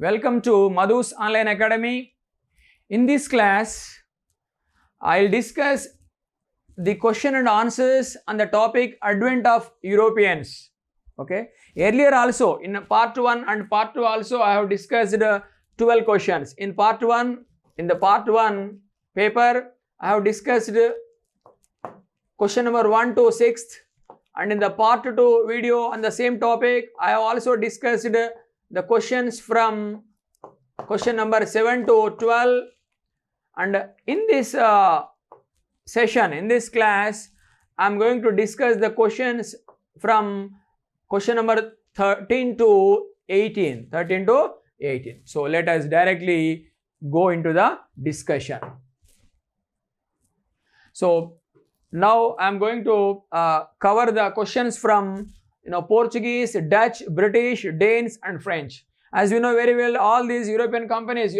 Welcome to Madhu's Online Academy. In this class, I'll discuss the question and answers on the topic Advent of Europeans. Okay. Earlier also, in part 1 and part 2 also, I have discussed 12 questions. In the part 1 paper, I have discussed question number 1 to 6th, and in the part 2 video on the same topic, I have also discussed the questions from question number 7 to 12. And in this session, in this class, I am going to discuss the questions from question number 13 to 18. So let us directly go into the discussion. So now I am going to cover the questions from Portuguese, Dutch, British, Danes and French. As you know very well, all these European countries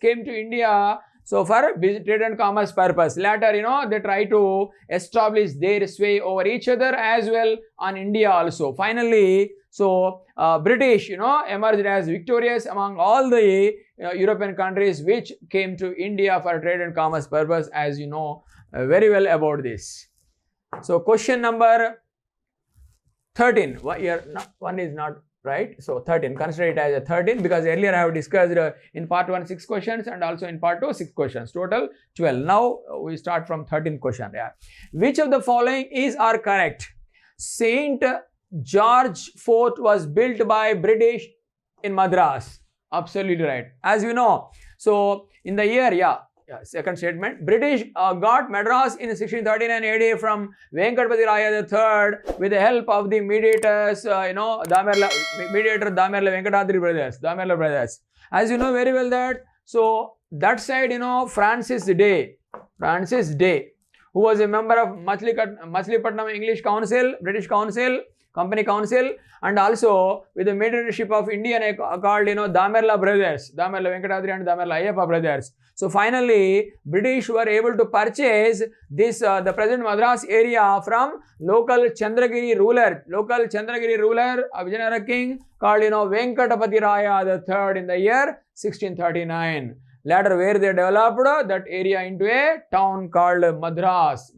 came to India so for trade and commerce purpose. Later, they try to establish their sway over each other as well on India also. Finally, so British, emerged as victorious among all the European countries which came to India for trade and commerce purpose, as you know very well about this. So question number 13, one is not right, so 13, consider it as a 13 because earlier I have discussed in part 1 6 questions and also in part 2 6 questions, total 12. Now we start from 13th question. Which of the following are correct? Saint George Fort was built by British in Madras. Absolutely right. As you know, so in the year, second statement, British got Madras in 1639 AD from Venkatradiraya III with the help of the mediators, Damerla Venkatadri brothers. As you know very well that, so that side, Francis Day, who was a member of Machilipatnam English Council, British Council, Company Council, and also with the mediatorship of Indian called Damerla brothers, Damerla Venkatadri and Damerla Ayyappa brothers. So finally, British were able to purchase this the present Madras area from local Chandragiri ruler, a Vijayanagara king called Venkatapatiraya III in the year 1639. Later, where they developed that area into a town called Madras,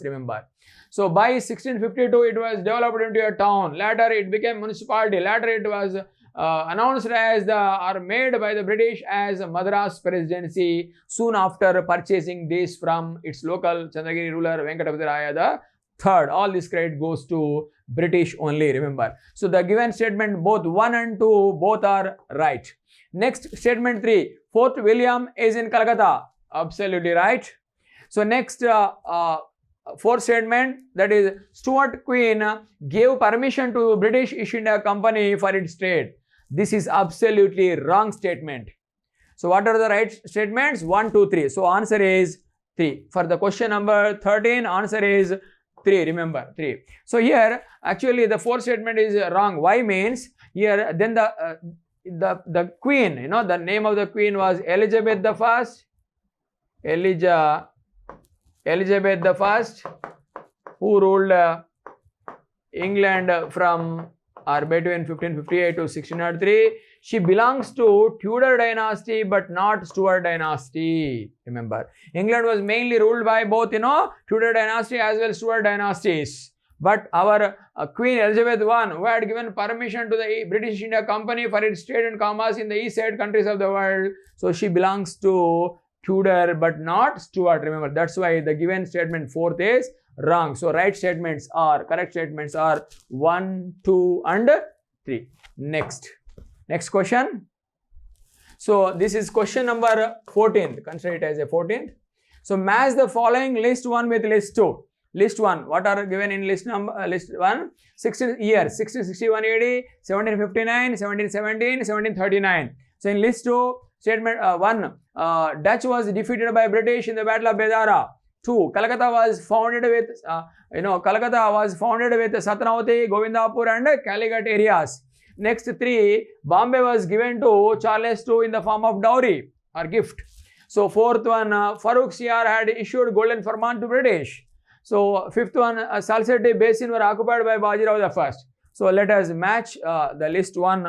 remember. So by 1652, it was developed into a town. Later, it became municipality. Later, it was announced as made by the British as Madras Presidency soon after purchasing this from its local Chandragiri ruler Venkatapatiraya III. All this credit goes to British only, remember. So the given statement, both 1 and 2, both are right. Next, statement 3, Fort William is in Calcutta. Absolutely right. So next, fourth statement, that is Stuart Queen gave permission to British East India Company for its trade. This is absolutely wrong statement. So what are the right statements? 1, 2, 3. So answer is 3. For the question number 13, answer is 3. Remember 3. So here actually the fourth statement is wrong. Why means here then the queen, the name of the queen was Elizabeth I. Elizabeth I, who ruled England from or between 1558 to 1603. She belongs to Tudor dynasty but not Stuart dynasty. Remember, England was mainly ruled by both Tudor dynasty as well Stuart dynasties. But our Queen Elizabeth I, who had given permission to the British India Company for its trade and commerce in the east side countries of the world, so she belongs to Tudor but not Stuart. Remember, that's why the given statement 4th is wrong. So correct statements are 1, 2 and 3. Next question. So this is question number 14. Consider it as a 14th. So match the following list 1 with list 2. List 1, what are given in list 1? 1661 AD, 1759, 1717, 1739. So in list 2, statement 1, Dutch was defeated by British in the Battle of Bedara. 2, Calcutta was founded with Satnavati, Govindapur and Calicut areas. Next 3, Bombay was given to Charles II in the form of dowry or gift. So 4th one, Farooq Siyar had issued golden firman to British. So 5th one, Salsette Basin were occupied by Bajirao I. So let us match the list 1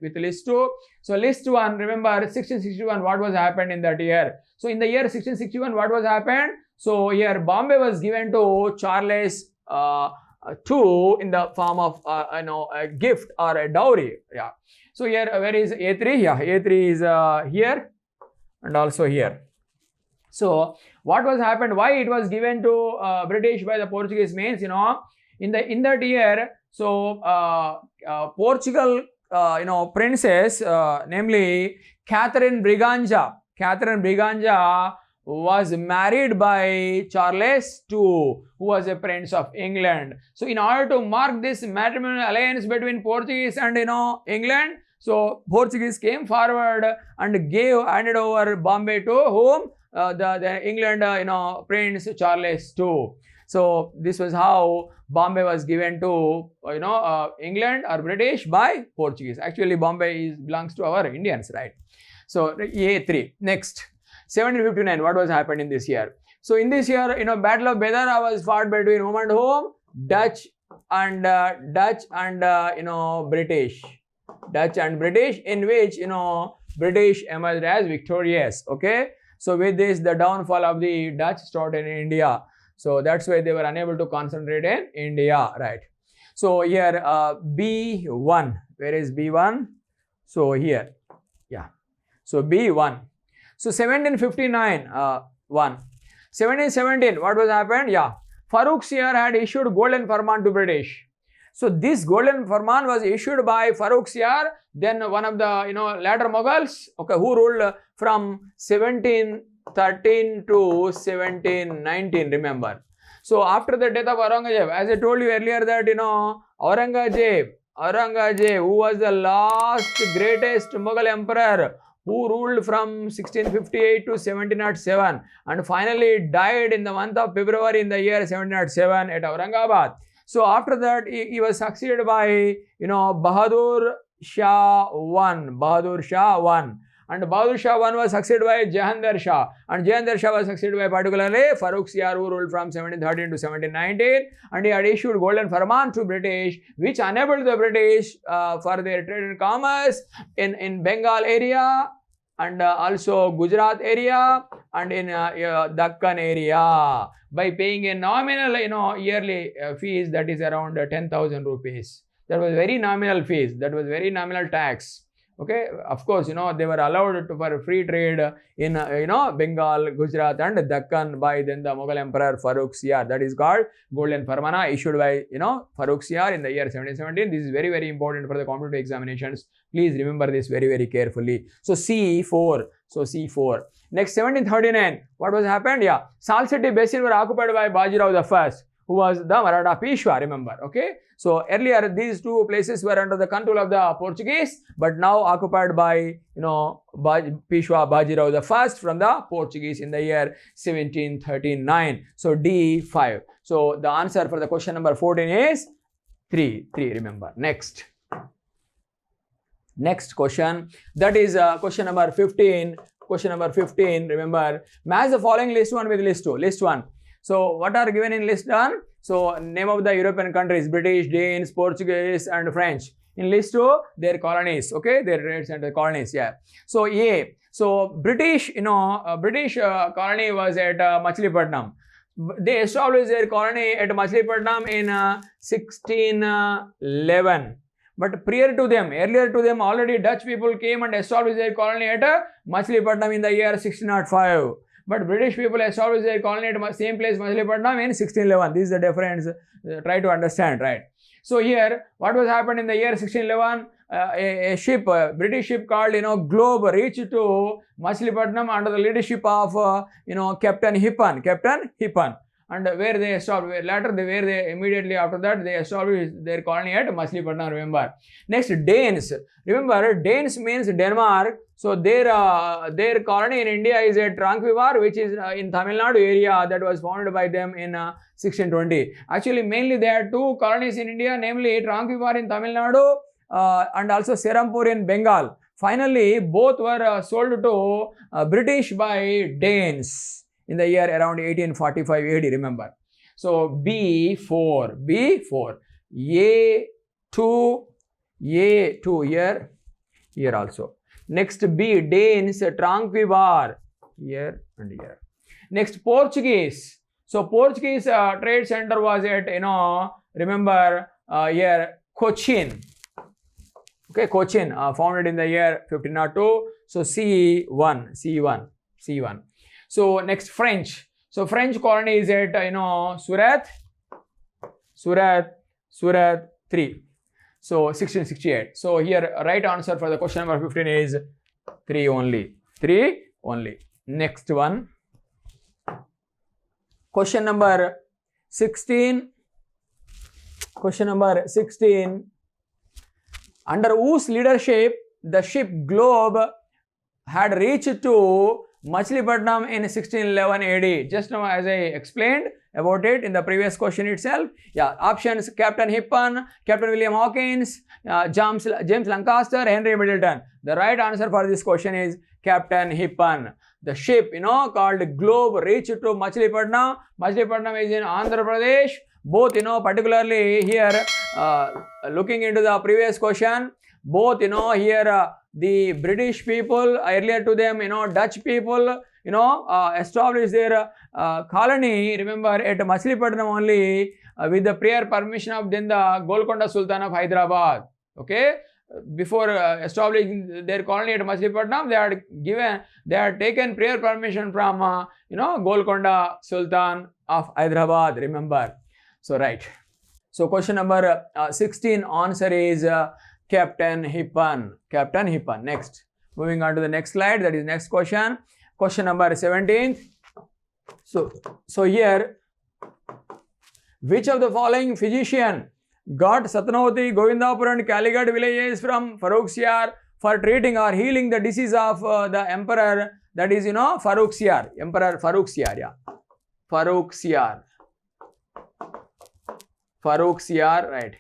with list 2. So list 1, remember 1661, what was happened in that year? So in the year 1661, what was happened? So here Bombay was given to Charles II in the form of a gift or a dowry. Yeah. So here where is A3? Yeah, A3 is here and also here. So what was happened? Why it was given to British by the Portuguese means, in that year. So Portugal, princess, namely Catherine Briganja was married by Charles II, who was a prince of England. So in order to mark this matrimonial alliance between Portuguese and England, so Portuguese came forward and handed over Bombay to whom? The England Prince Charles II. So this was how Bombay was given to England or British by Portuguese. Actually Bombay belongs to our Indians, right? So A3. Next, 1759. What was happened in this year? So in this year, Battle of Bedara was fought between whom and whom? Dutch and British. Dutch and British, in which British emerged as victorious. Okay. So with this, the downfall of the Dutch started in India. So that's why they were unable to concentrate in India, right? So here B1. Where is B1? So here, yeah. So B1. So 1759, 1717, what was happened? Yeah, Farooq Siyar had issued golden firman to British. So this golden firman was issued by Farooq Siyar, then one of the later Mughals, okay, who ruled from 1713 to 1719. Remember. So after the death of Aurangzeb, as I told you earlier that Aurangzeb, who was the last greatest Mughal emperor, who ruled from 1658 to 1707 and finally died in the month of February in the year 1707 at Aurangabad. So after that, he was succeeded by Bahadur Shah I. And Bahadur Shah I was succeeded by Jahandar Shah, and Jahandar Shah was succeeded by particularly Farooq Siyar, who ruled from 1713 to 1719, and he had issued golden firman to British, which enabled the British for their trade and commerce in Bengal area and also Gujarat area and in Deccan area by paying a nominal yearly fees, that is around 10,000 rupees. That was very nominal fees, that was very nominal tax. Okay, of course, they were allowed for free trade in, Bengal, Gujarat and Deccan by then the Mughal Emperor Farooq Siyar. That is called Golden Farmana, issued by, Farooq Siyar in the year 1717. This is very, very important for the competitive examinations. Please remember this very, very carefully. So C4. So C4. Next, 1739. What was happened? Yeah, Salt City Basin were occupied by Bajirao I, who was the Maratha Peshwa, remember, okay? So earlier these two places were under the control of the Portuguese, but now occupied by, Peshwa Bajirao I from the Portuguese in the year 1739. So D5. So the answer for the question number 14 is 3, remember. Next question, that is question number 15. Question number 15, remember, match the following list 1 with list 2. List 1. So what are given in list 1? So name of the European countries: British, Danes, Portuguese and French. In list 2, their colonies, okay, their rates and their colonies, yeah. So A. So British, British colony was at Machilipatnam. They established their colony at Machilipatnam in 1611. But earlier to them, already Dutch people came and established their colony at Machilipatnam in the year 1605. But British people established their colony at the same place, Machilipatnam, in 1611. This is the difference. Try to understand, right? So here, what was happened in the year 1611? A ship, British ship called, Globe, reached to Machilipatnam under the leadership of, Captain Hippan. And where they established, immediately after that, they established their colony at Machilipatnam, remember. Next, Danes. Remember, Danes means Denmark. So their colony in India is at Tranquebar, which is in Tamil Nadu area, that was founded by them in 1620. Actually, mainly there are two colonies in India, namely Tranquebar in Tamil Nadu and also Serampur in Bengal. Finally, both were sold to British by Danes in the year around 1845 AD, remember. So B4. A 2, A, 2 here, here also. Next B, Danes, Tranquebar, here and here. Next Portuguese. So Portuguese trade center was at, remember here Cochin. Okay, Cochin, founded in the year 1502. So C1. So next French. So French colony is at, Surat 3. So 1668. So here right answer for the question number 15 is 3 only. 3 only. Next one. Question number 16. Question number 16. Under whose leadership the ship Globe had reached to Machilipatnam in 1611 AD? Just now as I explained about it in the previous question itself. Yeah, options: Captain Hippen, Captain William Hawkins, James Lancaster, Henry Middleton. The right answer for this question is Captain Hippen. The ship, called Globe reached to Machilipatnam. Machilipatnam is in Andhra Pradesh. Both, particularly here, looking into the previous question, both, here the British people, earlier to them, Dutch people, established their colony, remember, at Machilipatnam only, with the prior permission of then the Golconda Sultan of Hyderabad. Okay, before establishing their colony at Machilipatnam, they had taken prior permission from, Golconda Sultan of Hyderabad, remember. So, right. So, question number 16, answer is Captain Hippen. Captain Hippen. Next. Moving on to the next slide, that is next question. Question number 17. So here, which of the following physician got Satnavati, Govindapur and Calicut villages from Farrukhsiyar for treating or healing the disease of the emperor, that is, Farrukhsiyar. Emperor Farrukhsiyar, yeah. Farrukhsiyar, right.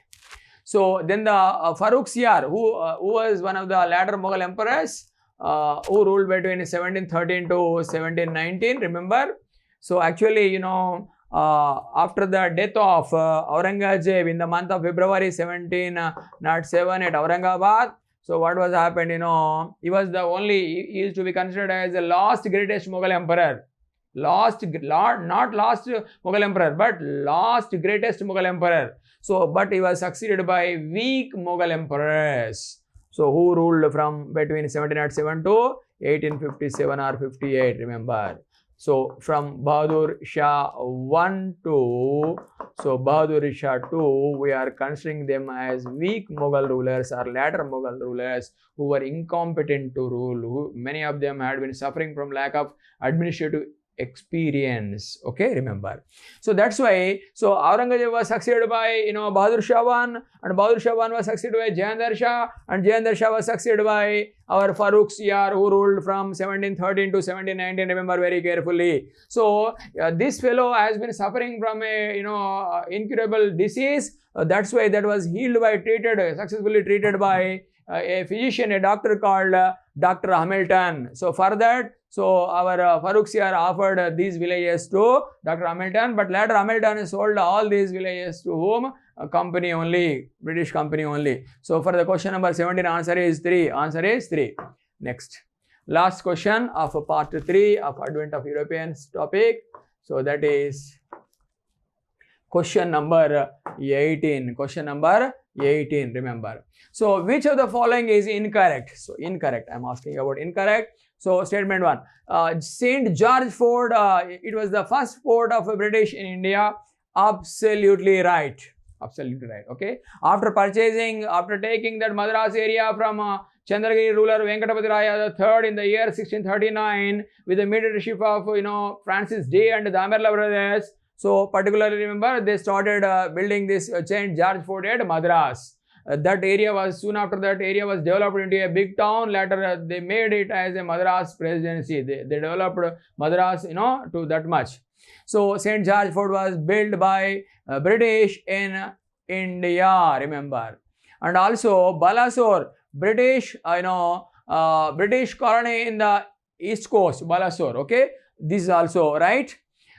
So then the Farrukhsiyar, who was one of the latter Mughal emperors, who ruled between 1713 to 1719, remember. So actually, after the death of Aurangzeb in the month of February 1707 at Aurangabad, so what was happened, he was the only, he is to be considered as the last greatest Mughal emperor. Not last Mughal emperor, but last greatest Mughal emperor. So, but he was succeeded by weak Mughal emperors. So, who ruled from between 1707 to 1857 or 58, remember. So, from Bahadur Shah 1 to, Bahadur Shah 2, we are considering them as weak Mughal rulers or latter Mughal rulers who were incompetent to rule. Many of them had been suffering from lack of administrative experience. Okay, remember. So that's why, Aurangzeb was succeeded by, Bahadur Shah 1, and Bahadur Shah 1 was succeeded by Jahandar Shah, and Jahandar Shah was succeeded by our Farrukhsiyar, who ruled from 1713 to 1719, remember very carefully. So this fellow has been suffering from a, incurable disease. That's why that was healed by, successfully treated by a physician, a doctor called Dr. Hamilton. So for that, our Farrukhsiyar offered these villages to Dr. Hamilton, but later Hamilton sold all these villages to whom? A company only, British company only. So for the question number 17, answer is 3. Answer is 3. Next. Last question of part 3 of Advent of Europeans topic. So that is question number 18. Question number 18, remember. So which of the following is incorrect? So incorrect, I am asking about incorrect. So statement 1, St. George Fort, it was the first fort of British in India. Absolutely right. Absolutely right. Okay. After taking that Madras area from Chandragiri ruler Venkatapati Raya III in the year 1639 with the mediatorship of Francis Day and the Amerla brothers. So particularly remember, they started building this St. George Fort at Madras. That area was, soon after that area was developed into a big town. Later they made it as a Madras presidency. They developed Madras, to that much. So St. George Fort was built by British in India, remember. And also Balasore, British, British colony in the East Coast, Balasore, okay. This is also right.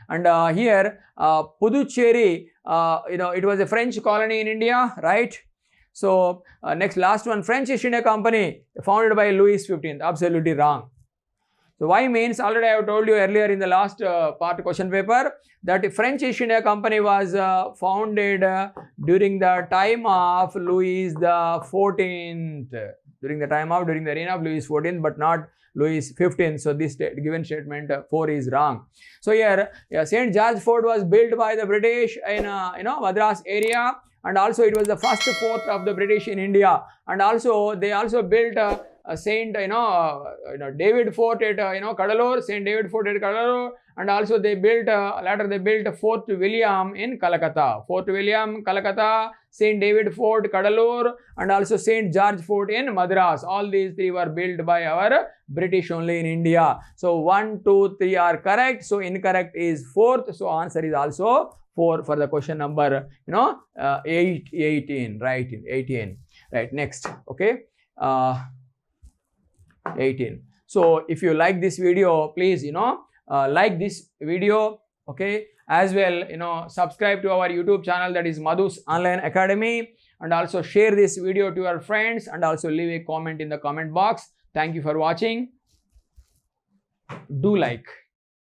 And here Puducherry, it was a French colony in India, right. So next last one, French East India Company founded by Louis XV. Absolutely wrong. So why means already I have told you earlier in the last part question paper that French East India Company was founded during the time of Louis the 14th. During the reign of Louis XIV, but not Louis XV. So this given statement 4 is wrong. So here St. George Fort was built by the British in Madras area, and also it was the first fort of the British in India, and also they also built Saint David Fort at Kadalur, Saint David Fort at Kadalur, and also they built later they built Fort William in Calcutta, Fort William, Calcutta, Saint David Fort, Kadalur, and also Saint George Fort in Madras. All these 3 were built by our British only in India. So 1, 2, 3 are correct. So incorrect is 4th. So answer is also 4 for the question number 18. Right, 18. Right, next. Okay. 18. So if you like this video, please like this video, okay, as well subscribe to our YouTube channel, that is Madhu's Online Academy, and also share this video to your friends, and also leave a comment in the comment box. Thank you for watching. Do like.